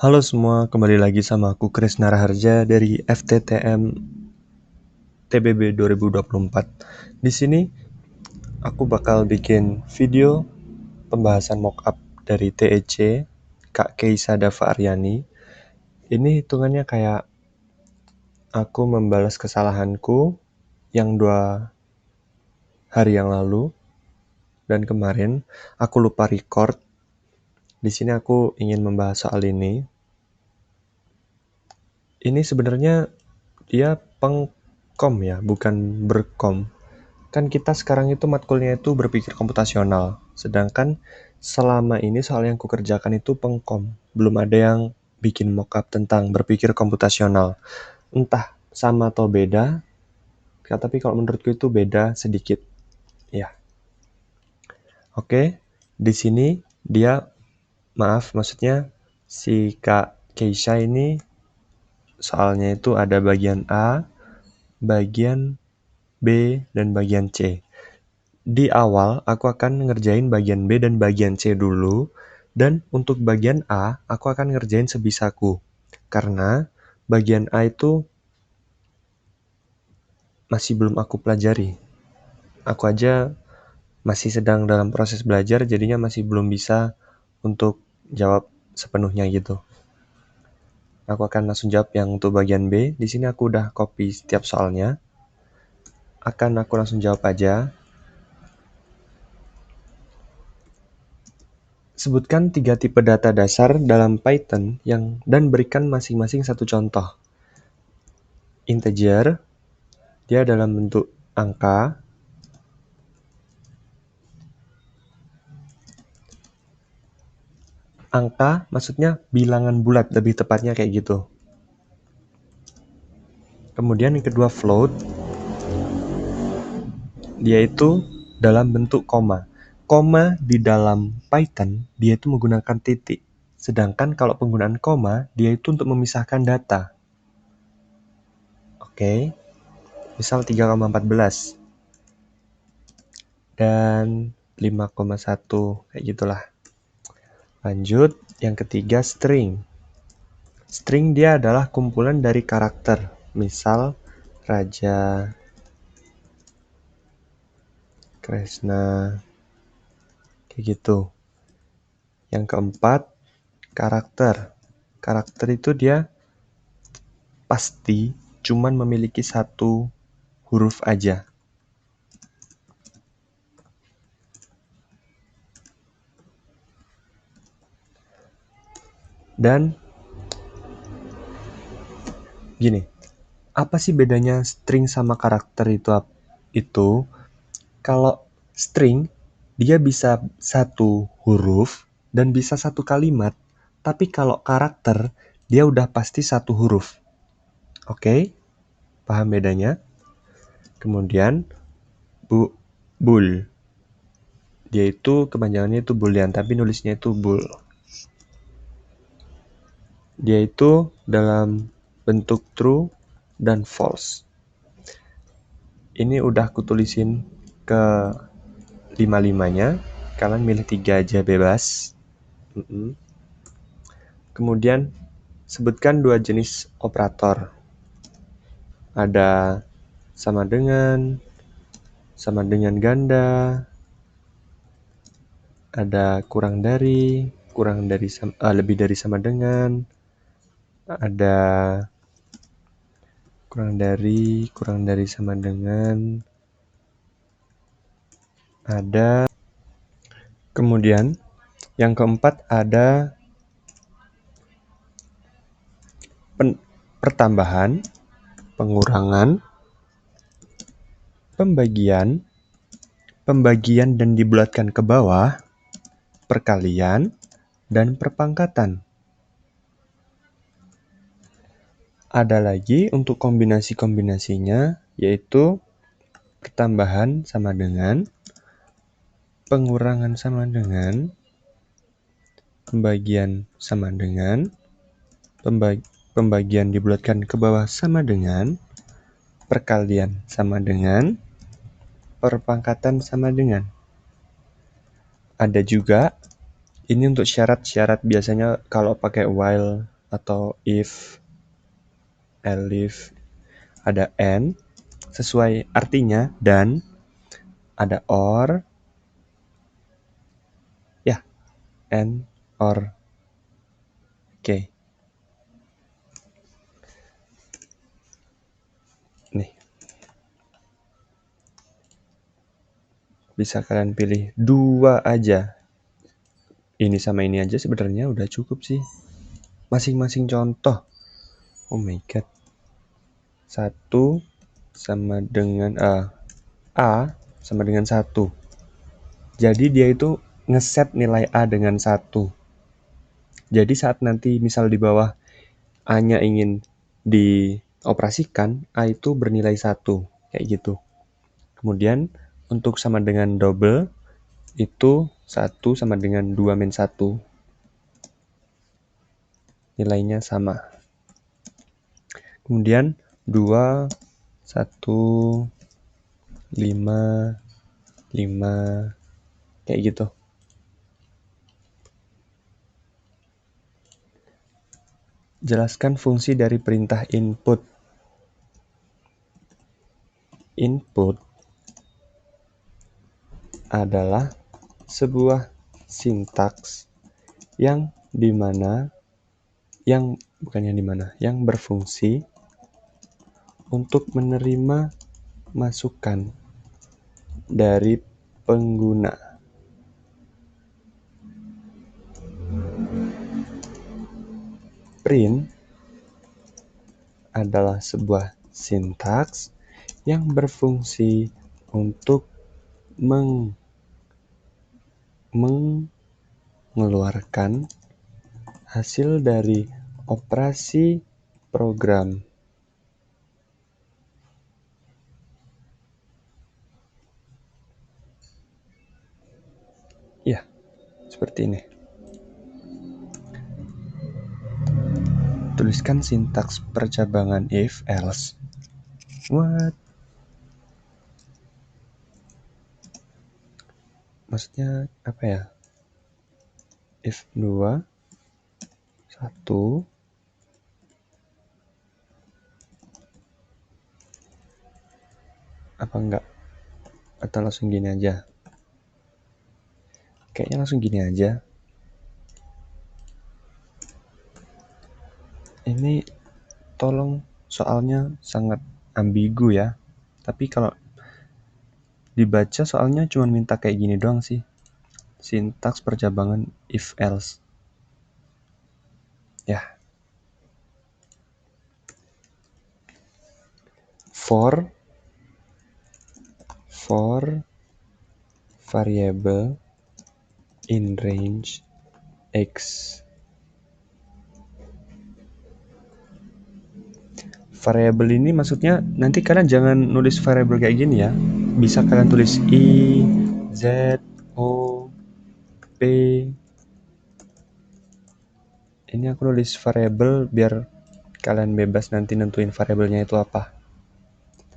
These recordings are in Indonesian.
Halo semua, kembali lagi sama aku Krisna Raharja dari FTTM TBB 2024. Di sini aku bakal bikin video pembahasan mockup dari TEC Kak Keisa Dava Aryani. Ini hitungannya kayak aku membalas kesalahanku yang 2 hari yang lalu dan kemarin aku lupa record. Di sini aku ingin membahas soal ini. Ini sebenarnya dia pengkom ya, bukan berkom. Kan kita sekarang itu matkulnya itu berpikir komputasional. Sedangkan selama ini soal yang kukerjakan itu pengkom. Belum ada yang bikin mockup tentang berpikir komputasional. Entah sama atau beda, tapi kalau menurutku itu beda sedikit. Ya. Oke, di sini maksudnya si Kak Keisha ini soalnya itu ada bagian A, bagian B, dan bagian C. Di awal, aku akan ngerjain bagian B dan bagian C dulu. Dan untuk bagian A, aku akan ngerjain sebisaku. Karena bagian A itu masih belum aku pelajari. Aku aja masih sedang dalam proses belajar, jadinya masih belum bisa untuk jawab sepenuhnya gitu. Aku akan langsung jawab yang untuk bagian B. Di sini aku udah copy setiap soalnya. Aku langsung jawab aja. Sebutkan 3 tipe data dasar dalam Python dan berikan masing-masing satu contoh. Integer, dia dalam bentuk angka. Angka maksudnya bilangan bulat, lebih tepatnya kayak gitu. Kemudian yang kedua float, dia itu dalam bentuk koma. Koma di dalam Python, dia itu menggunakan titik. Sedangkan kalau penggunaan koma, dia itu untuk memisahkan data. Oke, misal 3,14 dan 5,1 kayak gitulah. Lanjut, yang ketiga string. String dia adalah kumpulan dari karakter. Misal Raja, Kresna, kayak gitu. Yang keempat, karakter. Karakter itu dia pasti cuman memiliki satu huruf aja. Dan gini, apa sih bedanya string sama karakter itu? Kalau string, dia bisa satu huruf dan bisa satu kalimat. Tapi kalau karakter, dia udah pasti satu huruf. Oke? Paham bedanya? Kemudian, bool. Dia itu kepanjangannya itu boolean, tapi nulisnya itu bool. Dia itu dalam bentuk true dan false. Ini udah kutulisin ke 5-5-nya. Kalian milih 3 aja bebas. Kemudian sebutkan 2 jenis operator. Ada sama dengan ganda, ada lebih dari sama dengan, ada kurang dari sama dengan, ada. Kemudian yang keempat ada pertambahan, pengurangan, pembagian dan dibulatkan ke bawah, perkalian, dan perpangkatan. Ada lagi untuk kombinasi-kombinasinya, yaitu pertambahan sama dengan, pengurangan sama dengan, pembagian sama dengan, pembagian dibulatkan ke bawah sama dengan, perkalian sama dengan, perpangkatan sama dengan. Ada juga Ini untuk syarat-syarat, biasanya kalau pakai while atau if, elif, ada and, sesuai artinya, dan ada or, ya, and, or. Oke. Nih. Bisa kalian pilih 2 aja. Ini sama ini aja sebenarnya udah cukup sih. Masing-masing contoh. Oh my god. 1 sama dengan A sama dengan 1. Jadi dia itu ngeset nilai A dengan 1. Jadi saat nanti misal di bawah A-nya ingin dioperasikan, A itu bernilai 1. Kayak gitu. Kemudian untuk sama dengan double, itu 1 sama dengan 2 min 1. Nilainya sama. Kemudian 2, 1, 5, 5, kayak gitu. Jelaskan fungsi dari perintah input. Input adalah sebuah sintaks yang berfungsi untuk menerima masukan dari pengguna. Print adalah sebuah sintaks yang berfungsi untuk mengeluarkan hasil dari operasi program. Ya, seperti ini. Tuliskan sintaks percabangan if else. What? Maksudnya apa ya? If 2, 1, apa enggak? Atau langsung gini aja? Kayaknya langsung gini aja. Ini tolong, soalnya sangat ambigu ya. Tapi kalau dibaca soalnya cuma minta kayak gini doang sih. Sintaks percabangan if else. Ya. For variable in range x. Variable ini maksudnya nanti kalian jangan nulis variable kayak gini ya. Bisa kalian tulis i, z, o, p. Ini aku nulis variable biar kalian bebas nanti nentuin variabelnya itu apa.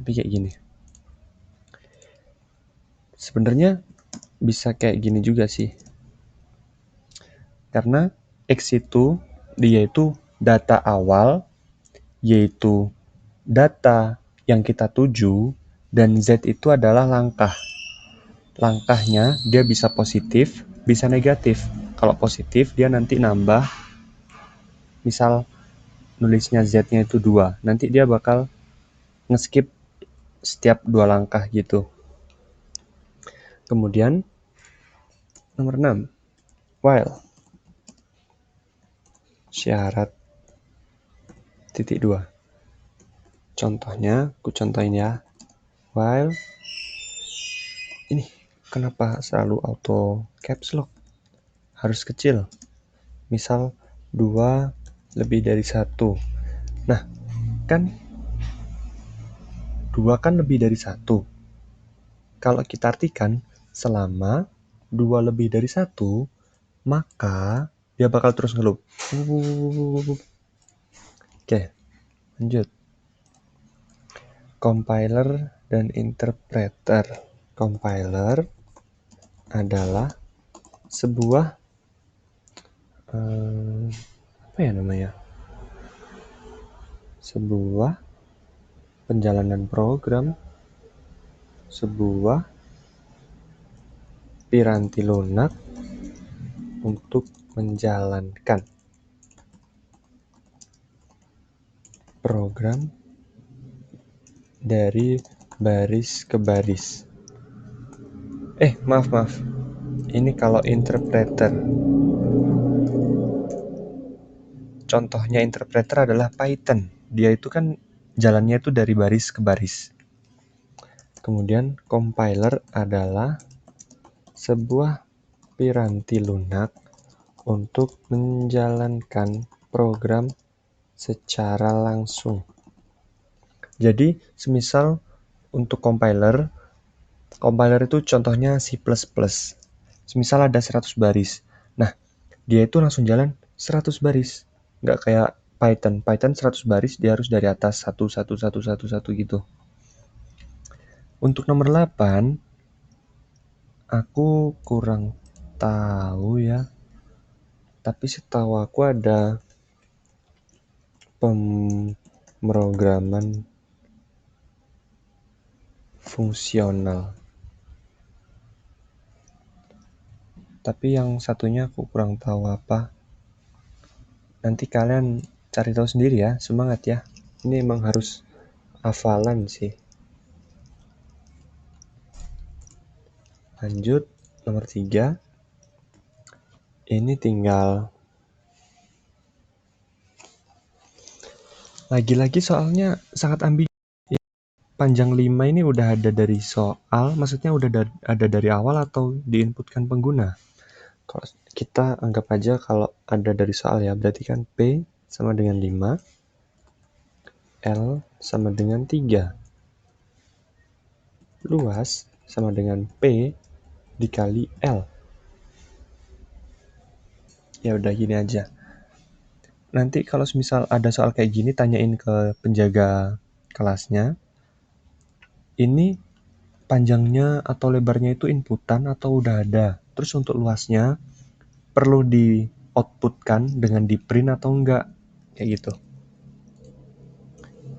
Tapi kayak gini. Sebenarnya bisa kayak gini juga sih. Karena x itu dia itu data awal, yaitu data yang kita tuju, dan Z itu adalah langkah. Langkahnya dia bisa positif, bisa negatif. Kalau positif dia nanti nambah, misal nulisnya Z-nya itu 2, nanti dia bakal ngeskip setiap 2 langkah gitu. Kemudian nomor 6, while. Syarat titik 2. Contohnya, aku contohin ya. While, ini kenapa selalu auto caps lock? Harus kecil. Misal 2 lebih dari 1. Nah, kan 2 kan lebih dari 1. Kalau kita artikan selama 2 lebih dari 1, maka dia bakal terus ngeloop. Oke, lanjut. Compiler dan interpreter. Compiler adalah sebuah apa ya namanya? Sebuah penjalanan program, sebuah piranti lunak untuk menjalankan program dari baris ke baris. Maaf. Ini kalau interpreter. Contohnya interpreter adalah Python. Dia itu kan jalannya itu dari baris ke baris. Kemudian compiler adalah sebuah piranti lunak untuk menjalankan program secara langsung. Jadi, semisal untuk compiler itu contohnya C++. Semisal ada 100 baris. Nah, dia itu langsung jalan 100 baris. Nggak kayak Python. Python 100 baris, dia harus dari atas 1 gitu. Untuk nomor 8, aku kurang tahu ya. Tapi setahu aku ada pemrograman fungsional. Tapi yang satunya aku kurang tahu apa. Nanti kalian cari tahu sendiri ya, semangat ya. Ini emang harus hafalan sih. Lanjut, nomor 3. Ini tinggal lagi-lagi soalnya sangat ambigu. Panjang 5 ini udah ada dari soal, maksudnya udah ada dari awal atau diinputkan pengguna. Kalau kita anggap aja kalau ada dari soal ya, berarti kan P sama dengan 5, L sama dengan 3. Luas sama dengan P dikali L. Ya udah gini aja. Nanti kalau misal ada soal kayak gini, tanyain ke penjaga kelasnya. Ini panjangnya atau lebarnya itu inputan atau udah ada. Terus untuk luasnya perlu di outputkan dengan di print atau enggak. Kayak gitu.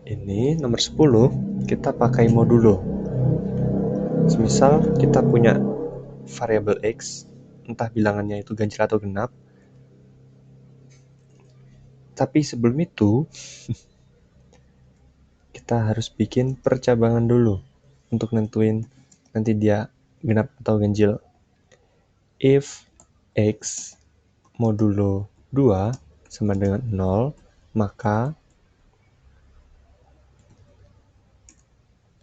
Ini nomor 10, kita pakai modulo. Semisal kita punya variabel X, entah bilangannya itu ganjil atau genap. Tapi sebelum itu, kita harus bikin percabangan dulu untuk nentuin nanti dia genap atau ganjil. If X modulo 2 sama dengan 0, maka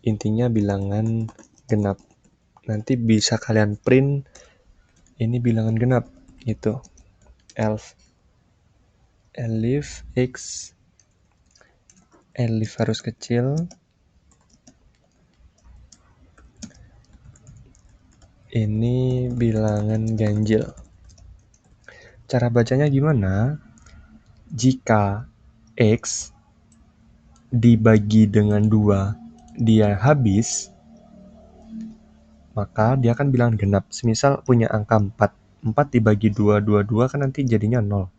intinya bilangan genap. Nanti bisa kalian print ini bilangan genap gitu. Elif X, elif harus kecil, ini bilangan ganjil. Cara bacanya gimana? Jika X dibagi dengan 2 dia habis, maka dia akan bilangan genap. Semisal punya angka 4 dibagi 2 kan nanti jadinya 0.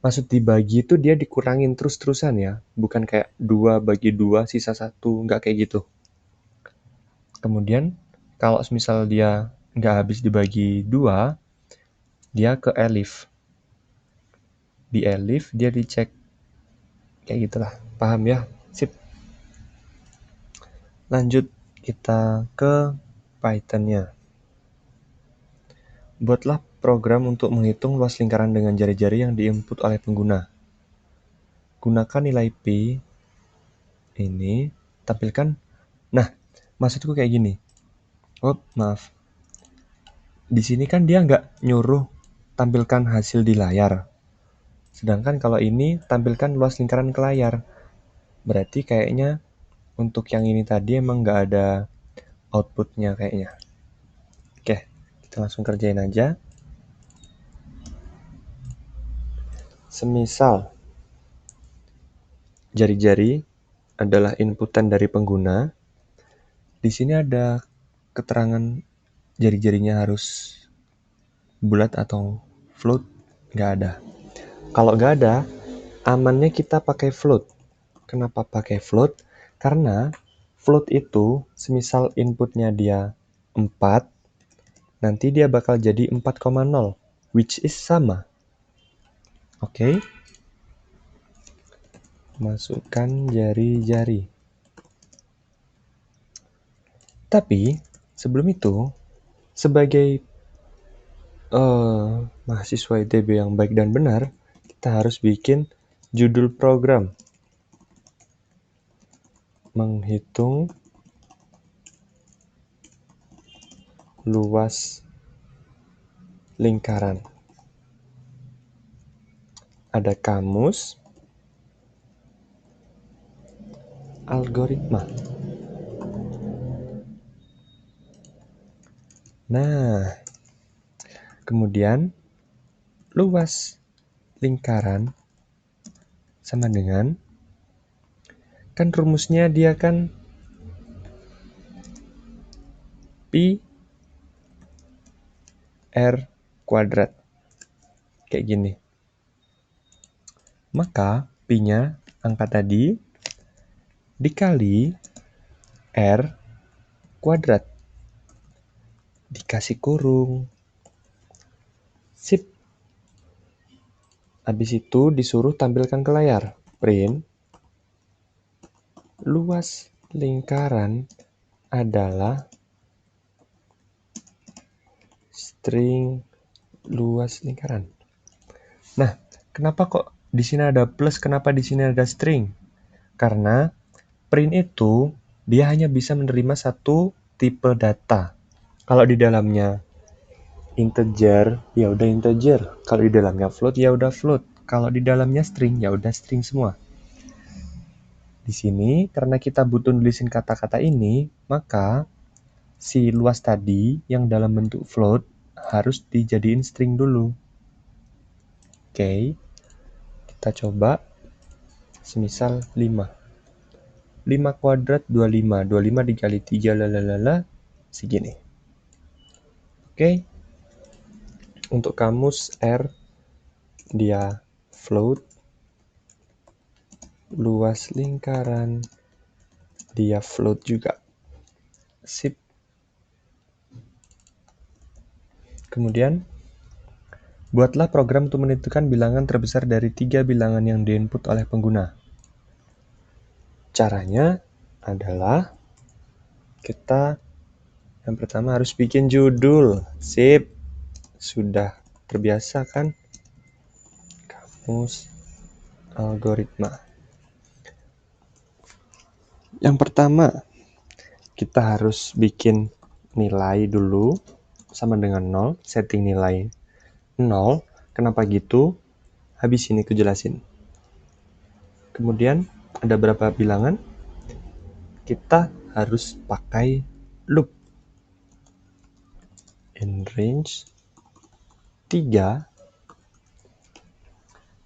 Maksud dibagi itu dia dikurangin terus-terusan ya, bukan kayak 2 bagi 2 sisa 1, nggak kayak gitu. Kemudian kalau misal dia nggak habis dibagi 2, dia ke elif. Di elif dia dicek. Kayak gitulah, paham ya? Sip. Lanjut kita ke Python-nya. Buatlah program untuk menghitung luas lingkaran dengan jari-jari yang diinput oleh pengguna. Gunakan nilai P ini, tampilkan. Nah, maksudku kayak gini. Maaf. Di sini kan dia nggak nyuruh tampilkan hasil di layar. Sedangkan kalau ini tampilkan luas lingkaran ke layar. Berarti kayaknya untuk yang ini tadi emang nggak ada outputnya kayaknya. Oke, kita langsung kerjain aja. Semisal jari-jari adalah inputan dari pengguna, di sini ada keterangan jari-jarinya harus bulat atau float. Nggak ada. Kalau nggak ada, amannya kita pakai float. Kenapa pakai float? Karena float itu, semisal inputnya dia 4, nanti dia bakal jadi 4,0, which is sama. Oke? Masukkan jari-jari. Tapi, sebelum itu, sebagai mahasiswa ITB yang baik dan benar, kita harus bikin judul program. Menghitung luas lingkaran. Ada kamus, algoritma. Nah, kemudian luas lingkaran sama dengan, kan rumusnya dia kan pi r kuadrat. Kayak gini. Maka pi-nya angka tadi dikali r kuadrat. Dikasih kurung. Sip. Habis itu disuruh tampilkan ke layar. Print. Luas lingkaran adalah string luas lingkaran. Nah, kenapa kok di sini ada plus, kenapa di sini ada string? Karena print itu dia hanya bisa menerima satu tipe data. Kalau di dalamnya integer, ya udah integer. Kalau di dalamnya float, ya udah float. Kalau di dalamnya string, ya udah string semua. Di sini, karena kita butuh nulisin kata-kata ini, maka si luas tadi yang dalam bentuk float harus dijadiin string dulu. Oke, kita coba. Semisal 5. 5 kuadrat 25. 25 dikali 3 lalalala segini. Oke. Untuk kamus R dia float. Luas lingkaran dia float juga. Sip. Kemudian buatlah program untuk menentukan bilangan terbesar dari 3 bilangan yang diinput oleh pengguna. Caranya adalah kita yang pertama harus bikin judul. Sip. Sudah terbiasa kan? Kamus algoritma. Yang pertama, kita harus bikin nilai dulu sama dengan 0, setting nilai 0. Kenapa gitu? Habis ini aku jelasin. Kemudian ada berapa bilangan? Kita harus pakai loop. In range 3.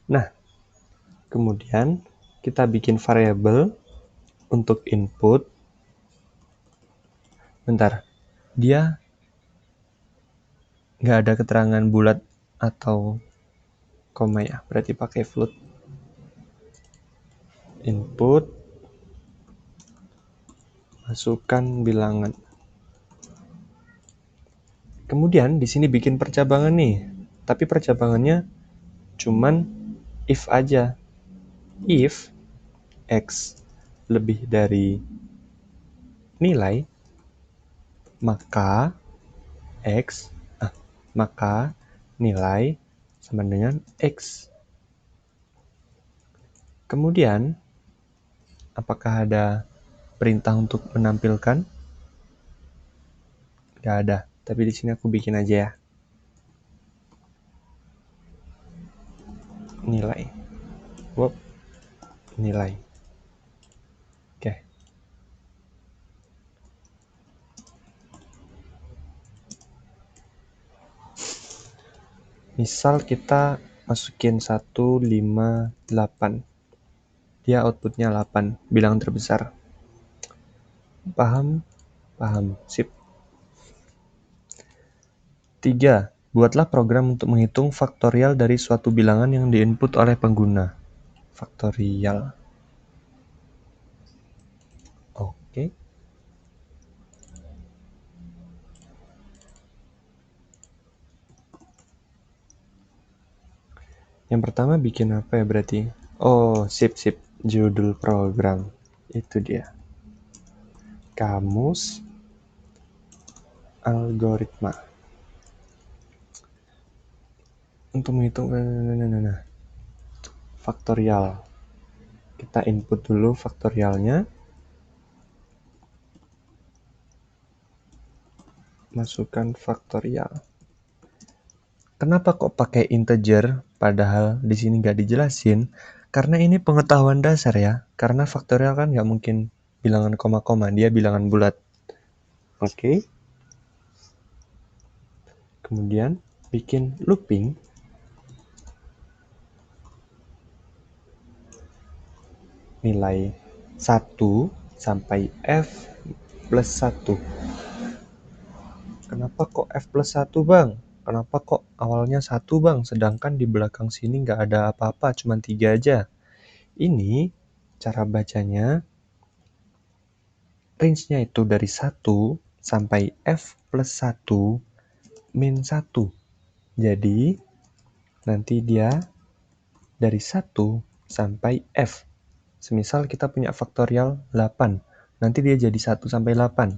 Nah, kemudian kita bikin variabel untuk input. Bentar, dia nggak ada keterangan bulat atau koma ya, berarti pakai float. Input, masukkan bilangan. Kemudian di sini bikin percabangan nih, tapi percabangannya cuman if aja. If x lebih dari nilai, maka nilai sama dengan x. Kemudian, apakah ada perintah untuk menampilkan? Nggak ada, tapi di sini aku bikin aja ya. Nilai. Nilai. Oke. Misal kita masukin 158. Dia outputnya 8, bilangan terbesar. Paham? Paham. Sip. 3. Buatlah program untuk menghitung faktorial dari suatu bilangan yang diinput oleh pengguna. Faktorial. Oke. Yang pertama bikin apa ya berarti? Oh, sip. Judul program. Itu dia. Kamus algoritma. Untuk menghitung faktorial. Kita input dulu faktorialnya. Masukkan faktorial. Kenapa kok pakai integer padahal di sini nggak dijelasin? Karena ini pengetahuan dasar ya. Karena faktorial kan nggak mungkin bilangan koma-koma, dia bilangan bulat. Oke. Kemudian bikin looping. Nilai 1 sampai F plus 1. Kenapa kok F plus 1 bang? Kenapa kok awalnya 1 bang? Sedangkan di belakang sini nggak ada apa-apa, cuma 3 aja. Ini cara bacanya, range-nya itu dari 1 sampai F plus 1 min 1. Jadi, nanti dia dari 1 sampai F. Semisal kita punya faktorial 8, nanti dia jadi 1 sampai 8.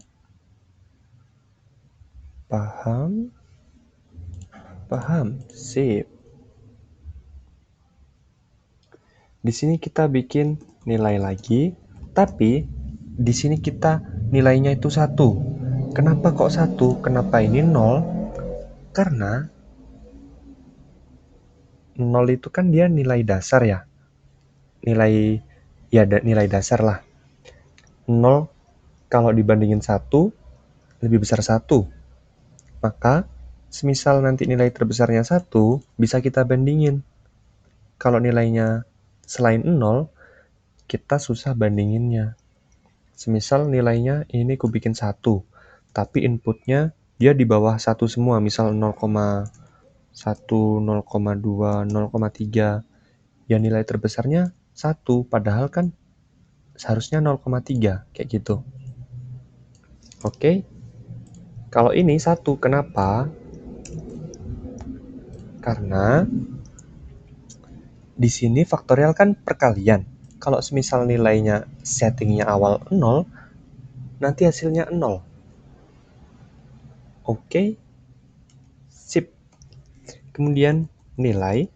Paham? Paham? Sip. Di sini kita bikin nilai lagi, tapi di sini kita nilainya itu 1. Kenapa kok 1? Kenapa ini 0? Karena 0 itu kan dia nilai dasar ya. Nilai dasar lah. 0 kalau dibandingin 1 lebih besar 1. Maka semisal nanti nilai terbesarnya 1, bisa kita bandingin. Kalau nilainya selain 0, kita susah bandinginnya. Semisal nilainya ini ku bikin 1, tapi inputnya dia di bawah 1 semua, misal 0,1, 0,2, 0,3. Ya nilai terbesarnya 1, padahal kan seharusnya 0,3, kayak gitu. Oke. Kalau ini 1, kenapa? Karena di sini faktorial kan perkalian. Kalau semisal nilainya settingnya awal 0, nanti hasilnya 0. Oke. Sip. Kemudian nilai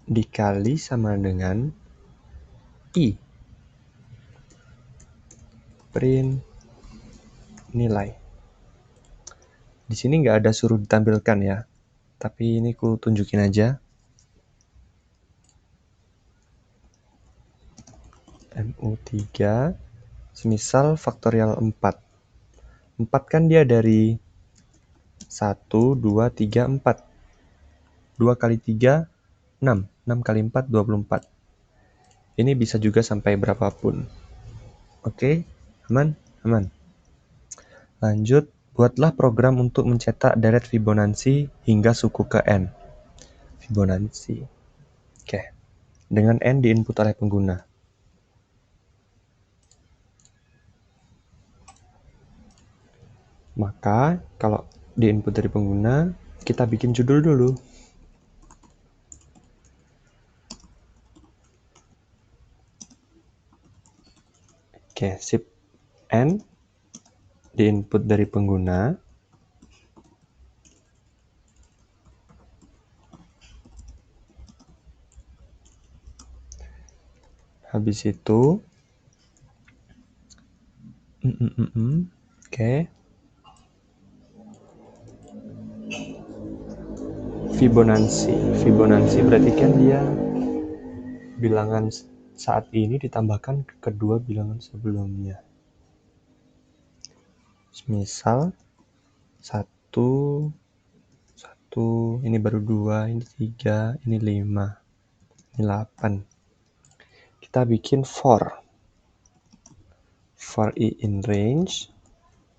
dikali sama dengan I. Print nilai. Di sini nggak ada suruh ditampilkan ya, tapi ini ku tunjukin aja. MU3, semisal faktorial 4. 4 kan dia dari 1, 2, 3, 4. 2 kali 3, 6. 6 kali 4, 24. Ini bisa juga sampai berapapun. Oke, aman? Aman. Lanjut, buatlah program untuk mencetak deret Fibonacci hingga suku ke N. Fibonacci. Oke, dengan N diinput oleh pengguna. Maka, kalau diinput dari pengguna, kita bikin judul dulu. Oke, sip. N diinput dari pengguna. Habis itu, oke. Fibonacci berarti kan dia bilangan saat ini ditambahkan ke kedua bilangan sebelumnya. Misal 1, ini baru 2, ini 3, ini 5, ini 8. Kita bikin for I in range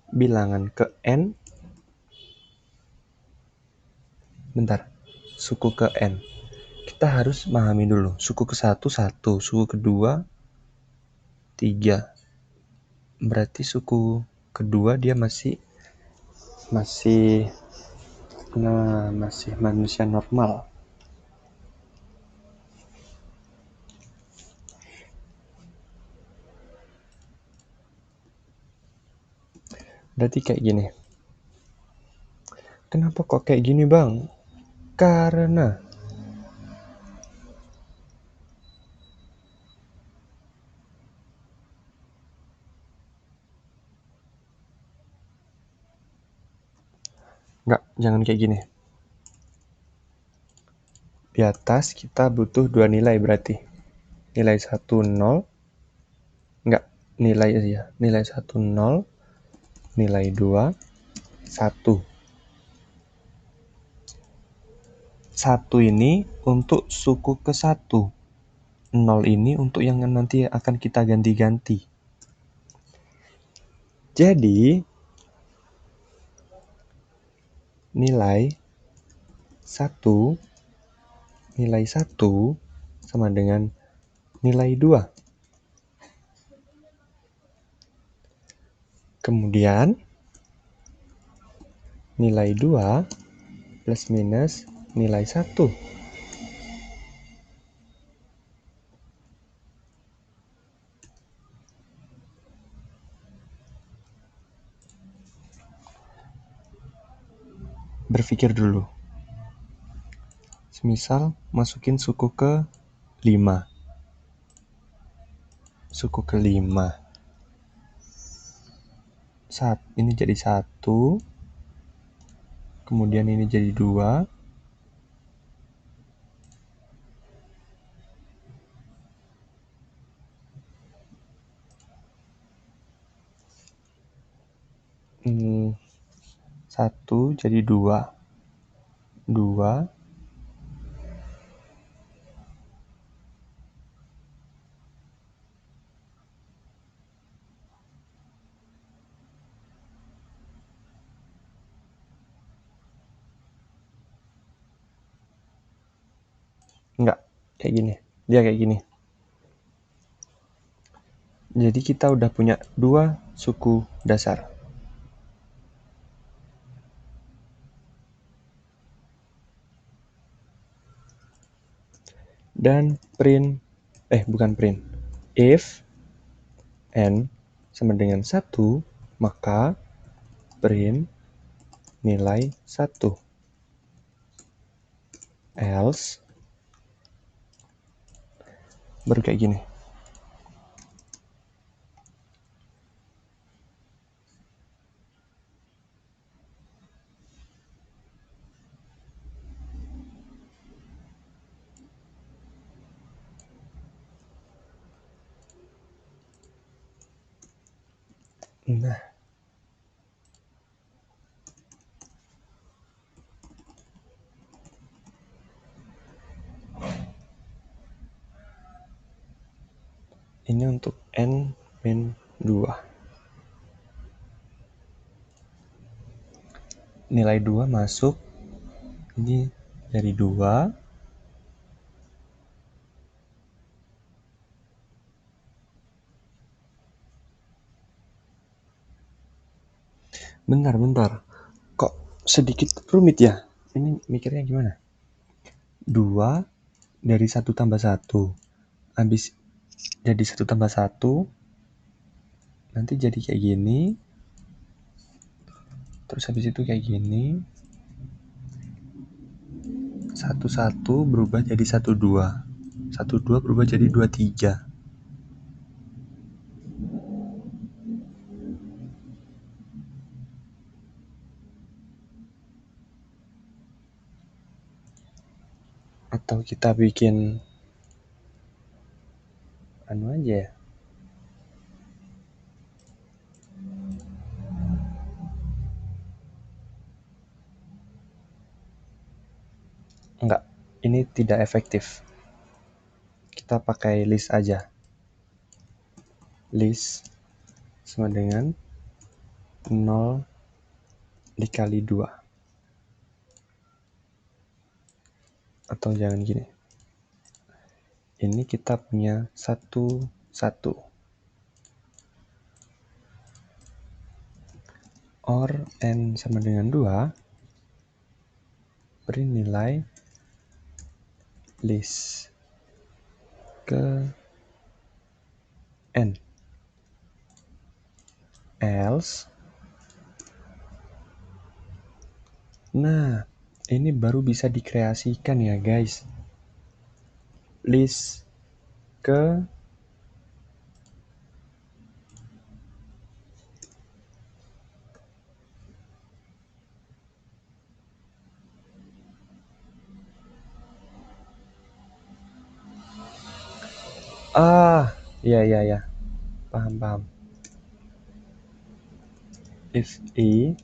bilangan ke N bentar. Suku ke N. Kita harus memahami dulu. Suku ke 1, 1. Suku kedua, 3. Berarti suku kedua dia masih manusia normal. Berarti kayak gini. Kenapa kok kayak gini, Bang? Karena enggak, jangan kayak gini. Di atas kita butuh dua nilai berarti. Nilai 1 0. Enggak, nilai aja. Nilai 1 0, nilai 2 1. 1 ini untuk suku ke 1. 0 ini untuk yang nanti akan kita ganti-ganti. Jadi, nilai 1 sama dengan nilai 2. Kemudian, nilai 2 plus minus nilai 1. Berpikir dulu. Semisal masukin suku ke 5. Suku ke 5. Ini jadi 1. Kemudian ini jadi 2. Satu jadi 2. 2. Enggak, kayak gini. Dia kayak gini. Jadi kita udah punya 2 suku dasar. Dan bukan print. If N sama dengan 1, maka print nilai 1. Else, baru kayak gini. Nah, ini untuk N-2. Nilai 2 masuk. Ini dari 2. Bentar. Kok sedikit rumit ya? Ini mikirnya gimana? 2 dari 1 tambah 1. Habis jadi 1 tambah 1. Nanti jadi kayak gini. Terus habis itu kayak gini. 1 berubah jadi 1 2. 1 2 berubah jadi 2 3. Atau kita bikin aja ya. Enggak, ini tidak efektif. Kita pakai list aja. List sama dengan 0 dikali 2. Atau jangan gini. Ini kita punya 1, 1. Or n sama dengan 2, beri nilai list ke n. Else, nah ini baru bisa dikreasikan ya guys. List ke ya, paham. If i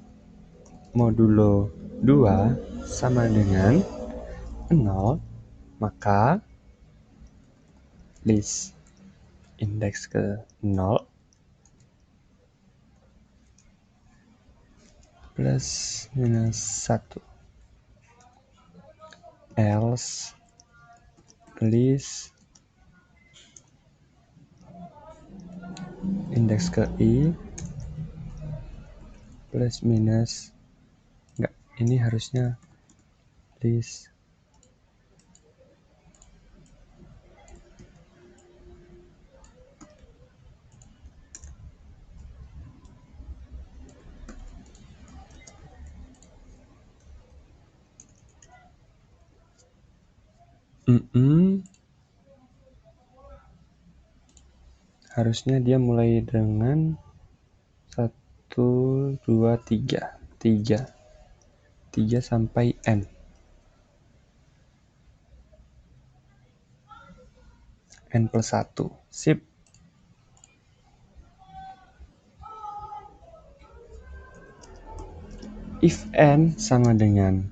modulo 2 sama dengan 0, maka list indeks ke 0 plus minus 1. Else list indeks ke i plus minus, enggak, ini harusnya list harusnya dia mulai dengan 1, 2, 3 sampai n. N plus 1. Sip. If n sama dengan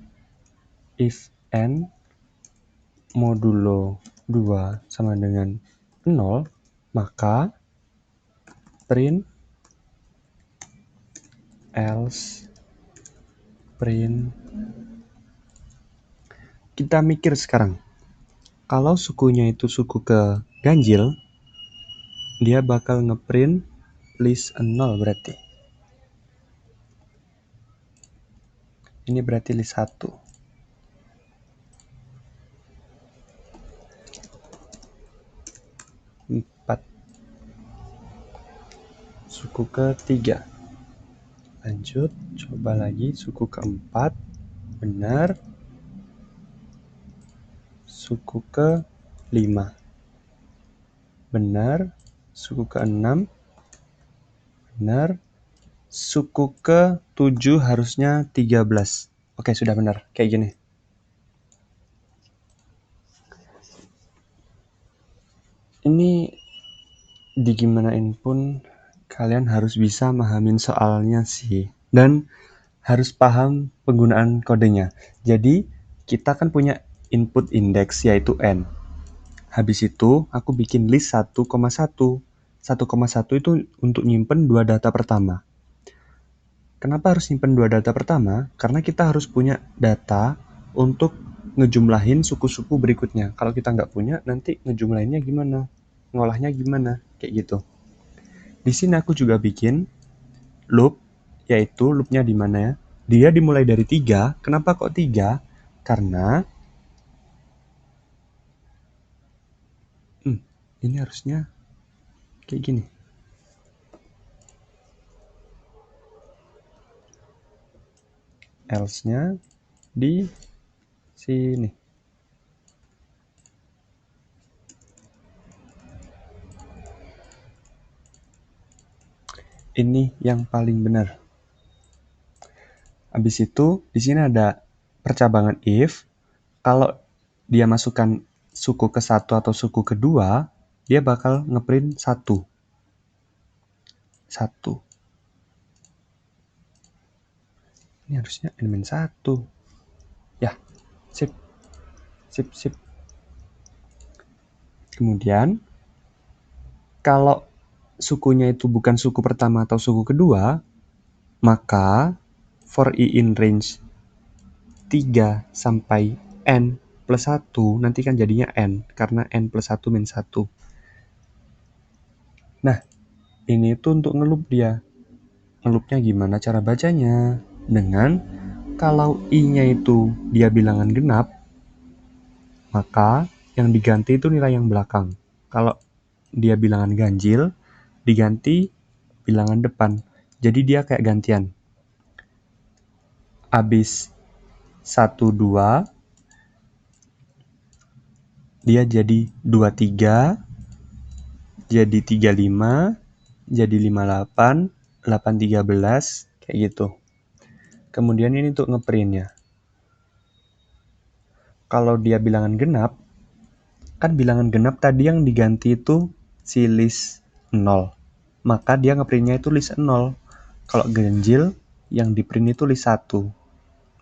if n modulo 2 sama dengan 0, maka print else print. Kita mikir sekarang. Kalau sukunya itu suku ke ganjil, dia bakal ngeprint list 0 berarti. Ini berarti list 1. Suku ke-3. Lanjut, coba lagi suku ke-4. Benar. Suku ke-5. Benar. Suku ke-6. Benar. Suku ke-7 harusnya 13. Oke, sudah benar. Kayak gini. Ini digimanain pun kalian harus bisa mahamin soalnya sih. Dan harus paham penggunaan kodenya. Jadi, kita kan punya input index yaitu n. Habis itu, aku bikin list 1,1. 1,1 itu untuk nyimpen 2 data pertama. Kenapa harus nyimpen 2 data pertama? Karena kita harus punya data untuk ngejumlahin suku-suku berikutnya. Kalau kita nggak punya, nanti ngejumlahinnya gimana? Ngolahnya gimana? Kayak gitu. Di sini aku juga bikin loop, yaitu loopnya di mana ya? Dia dimulai dari 3. Kenapa kok 3? Karena ini harusnya kayak gini. Else-nya di sini. Ini yang paling benar. Habis itu, di sini ada percabangan if. Kalau dia masukkan suku ke-1 atau suku ke-2, dia bakal ngeprint 1. 1. Ini harusnya n-1. Ya, sip. Kemudian, kalau sukunya itu bukan suku pertama atau suku kedua, maka for i in range 3 sampai n plus 1, nanti kan jadinya N, karena N plus 1 min 1. Nah, ini tuh untuk ngelup dia. Ngelupnya gimana cara bacanya? Dengan kalau I-nya itu dia bilangan genap, maka yang diganti itu nilai yang belakang. Kalau dia bilangan ganjil, diganti bilangan depan. Jadi dia kayak gantian. Abis 1, 2, dia jadi 23, jadi 35, jadi 58, 8, 13, kayak gitu. Kemudian ini untuk ngeprintnya. Kalau dia bilangan genap, kan bilangan genap tadi yang diganti itu si list 0. Maka dia ngeprintnya itu list 0. Kalau ganjil, yang di print itu list 1.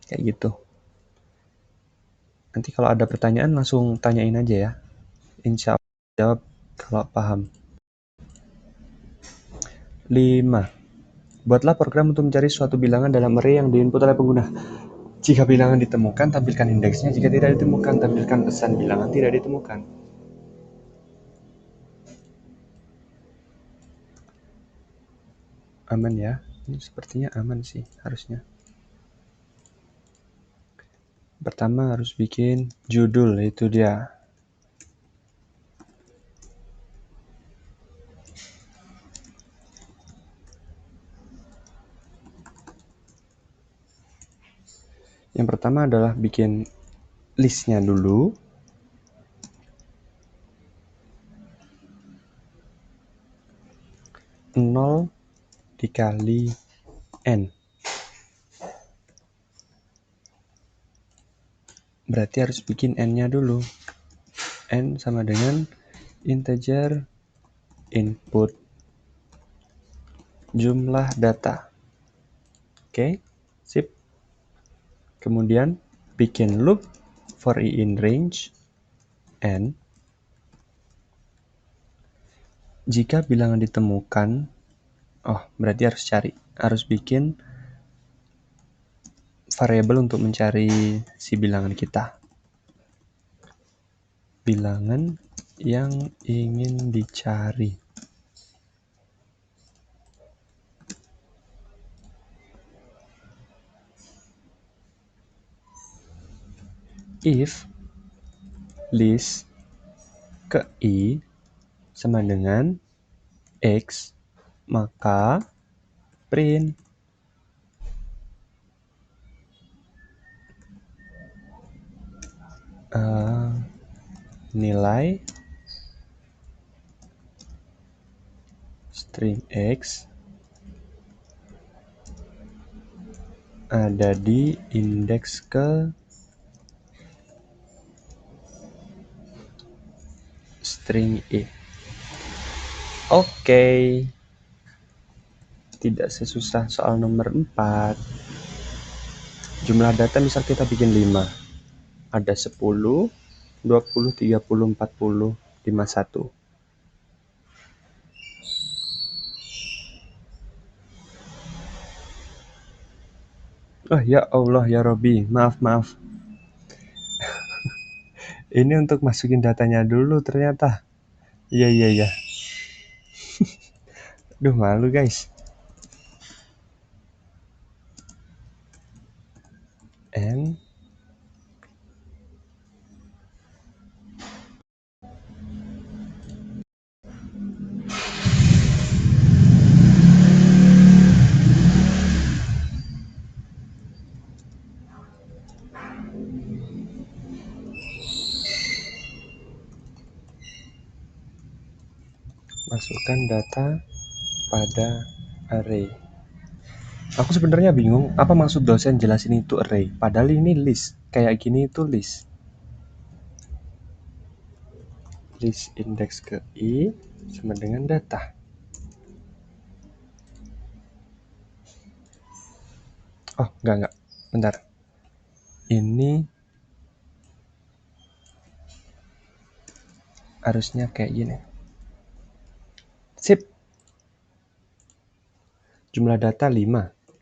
Kayak gitu. Nanti kalau ada pertanyaan langsung tanyain aja ya. Insya Allah jawab kalau paham. 5. Buatlah program untuk mencari suatu bilangan dalam array yang diinput oleh pengguna. Jika bilangan ditemukan, tampilkan indeksnya. Jika tidak ditemukan, tampilkan pesan bilangan tidak ditemukan. Aman ya? Ini sepertinya aman sih, harusnya. Pertama harus bikin judul, itu dia. Yang pertama adalah bikin listnya dulu. Nol dikali N. Berarti harus bikin N-nya dulu. N sama dengan integer input jumlah data. Oke, sip. Kemudian bikin loop for I in range N. Jika bilangan ditemukan, berarti harus bikin variabel untuk mencari si bilangan kita. Bilangan yang ingin dicari. If list ke I sama dengan X, maka print nilai string X ada di indeks ke string I. Oke. Tidak sesusah soal nomor 4. Jumlah data misal kita bikin 5. Ada 10, 20, 30, 40, 51. Oh ya Allah ya Robby, maaf. Ini untuk masukin datanya dulu ternyata. Iya. Duh, malu guys. N masukkan data pada array. Aku sebenarnya bingung apa maksud dosen jelasin itu array, padahal ini list. Kayak gini itu list. List indeks ke I sama dengan data. Oh, enggak. Bentar. Ini harusnya kayak gini. Sip. Jumlah data 5,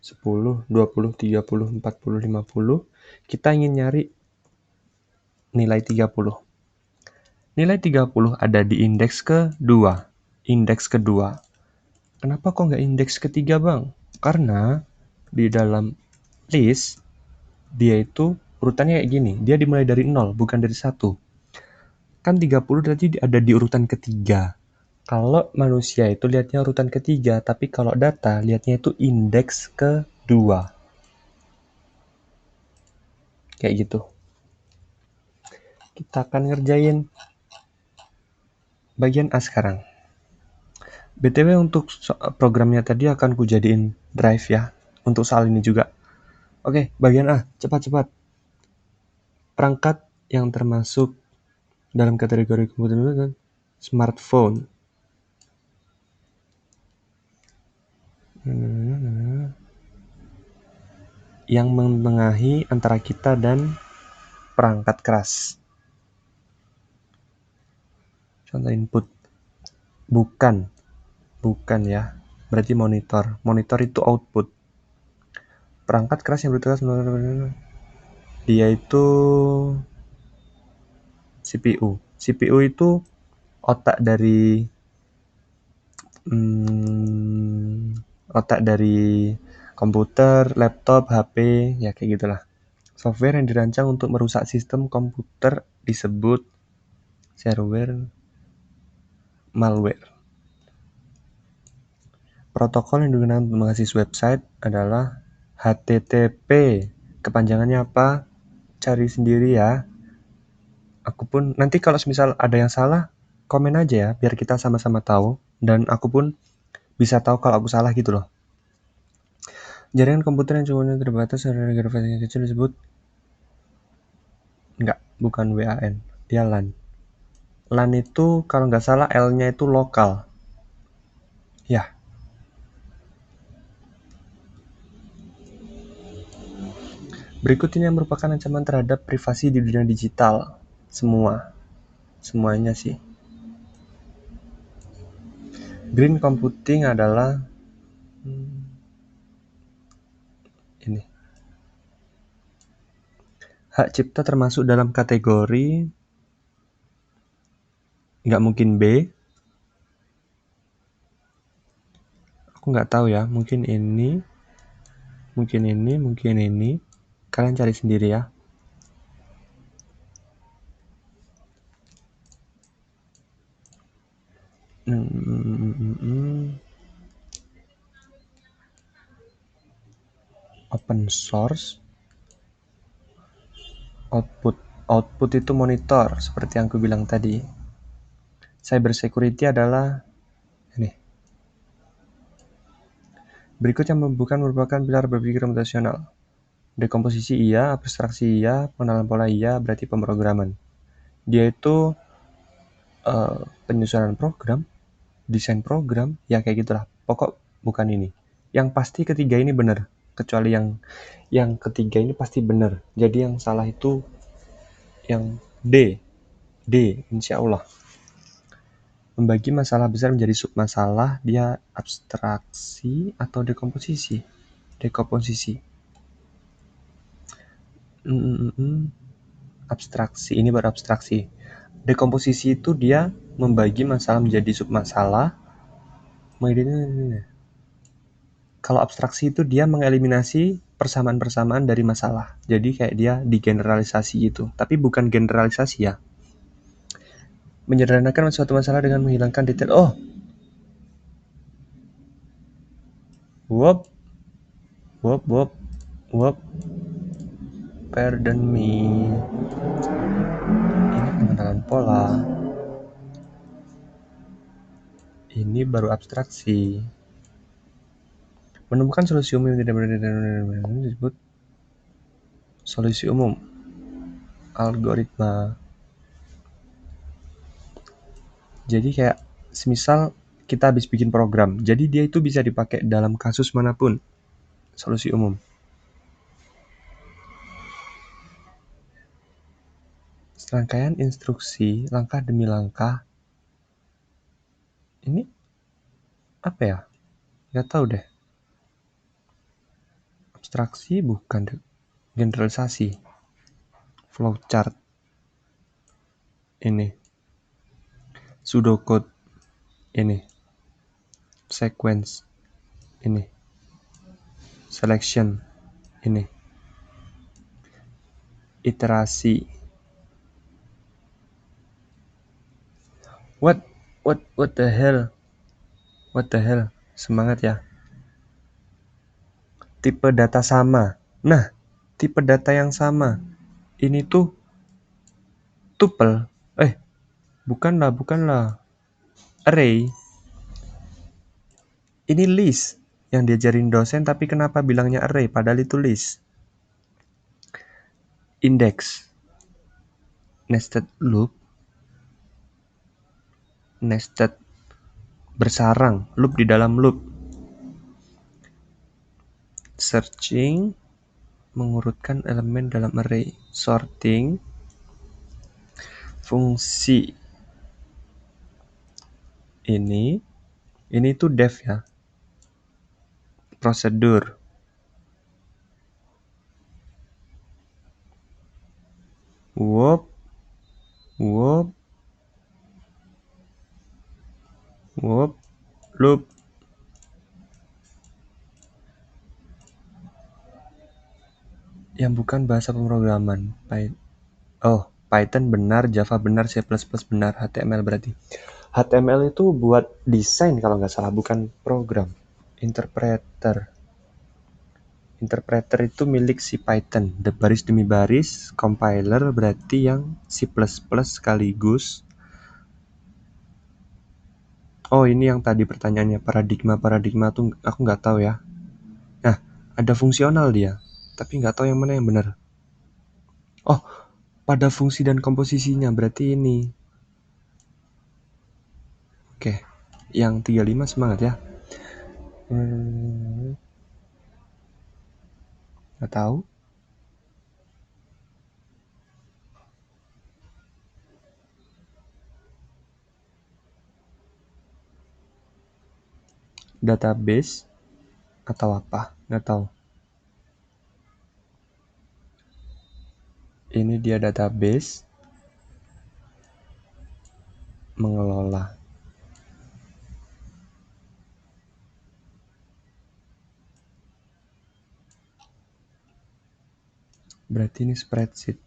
10, 20, 30, 40, 50. Kita ingin nyari nilai 30. Nilai 30 ada di indeks kedua. Indeks kedua. Kenapa kok nggak indeks ketiga, Bang? Karena di dalam list, dia itu urutannya kayak gini. Dia dimulai dari 0, bukan dari 1. Kan 30 berarti ada di urutan ketiga. Kalau manusia itu lihatnya urutan ketiga, tapi kalau data lihatnya itu indeks kedua. Kayak gitu. Kita akan ngerjain bagian A sekarang. BTW untuk programnya tadi akan kujadiin drive ya. Untuk soal ini juga. Oke, bagian A. Cepat-cepat. Perangkat yang termasuk dalam kategori komputer dan smartphone. Yang menengahi antara kita dan perangkat keras. Contoh input. Bukan ya. Berarti monitor. Monitor itu output. Perangkat keras yang bertugas dia itu CPU. CPU itu otak dari komputer, laptop, HP, ya kayak gitulah. Software yang dirancang untuk merusak sistem komputer disebut shareware, malware. Protokol yang digunakan untuk mengakses website adalah HTTP. Kepanjangannya apa? Cari sendiri ya. Aku pun nanti kalau misal ada yang salah, komen aja ya, biar kita sama-sama tahu. Dan aku pun bisa tahu kalau aku salah gitu loh. Jaringan komputer yang cuma terbatas pada grafis yang kecil disebut bukan WAN, dia LAN. LAN itu kalau nggak salah L-nya itu lokal. Ya. Berikut ini yang merupakan ancaman terhadap privasi di dunia digital. Semuanya sih. Green computing adalah ini. Hak cipta termasuk dalam kategori nggak mungkin B. Aku nggak tahu ya, mungkin ini. Kalian cari sendiri ya. Open source. Output itu monitor, seperti yang aku bilang tadi. Cyber security adalah ini. Berikut yang merupakan pilar berpikir computational. Dekomposisi iya, abstraksi iya, pengenalan pola iya, berarti pemrograman. Dia itu penyusunan program, desain program, ya kayak gitulah. Pokok bukan ini. Yang pasti ketiga ini benar, kecuali yang ketiga ini pasti benar. Jadi yang salah itu yang D, insya Allah. Membagi masalah besar menjadi submasalah, dia abstraksi atau dekomposisi. Abstraksi, ini baru abstraksi. Dekomposisi itu dia membagi masalah menjadi submasalah. Kalau abstraksi itu dia mengeliminasi persamaan-persamaan dari masalah. Jadi kayak dia digeneralisasi gitu. Tapi bukan generalisasi ya. Menyederhanakan suatu masalah dengan menghilangkan detail. Pardon me. Ini pengenalan pola. Ini baru abstraksi. Menemukan solusi umum yang tidak berbeda disebut solusi umum. Algoritma. Jadi kayak semisal kita habis bikin program, jadi dia itu bisa dipakai dalam kasus manapun. Solusi umum. Serangkaian instruksi langkah demi langkah. Ini apa ya? Nggak tahu deh. Abstraksi bukan generalisasi. Flowchart. ini. Pseudocode ini. Sequence ini. Selection ini. Iterasi. What the hell? What the hell? Semangat ya. Tipe data sama. Nah, tipe data yang sama. Ini tuh tuple. Bukanlah. Array. Ini list yang diajarin dosen, tapi kenapa bilangnya array padahal itu list? Index. Nested loop. Nested bersarang, loop di dalam loop. Searching, mengurutkan elemen dalam array. Sorting, fungsi ini tuh def ya. Prosedur. Loop. Yang bukan bahasa pemrograman. Python benar, Java benar, C++ benar, HTML berarti. HTML itu buat desain kalau nggak salah, bukan program. Interpreter itu milik si Python. Baris demi baris. Compiler berarti yang C++ sekaligus. Oh, ini yang tadi pertanyaannya, paradigma tuh aku nggak tahu ya. Nah, ada fungsional dia, tapi nggak tahu yang mana yang benar. Oh, pada fungsi dan komposisinya berarti ini. Oke, yang 35 semangat ya. Nggak tahu. Database atau apa? Nggak tahu. Ini dia database mengelola. Berarti ini spreadsheet.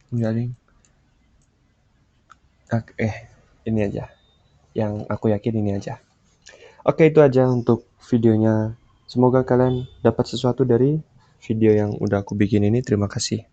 Enggak, Ding. Ini aja. Yang aku yakin ini aja. Oke, itu aja untuk videonya. Semoga kalian dapat sesuatu dari video yang udah aku bikin ini. Terima kasih.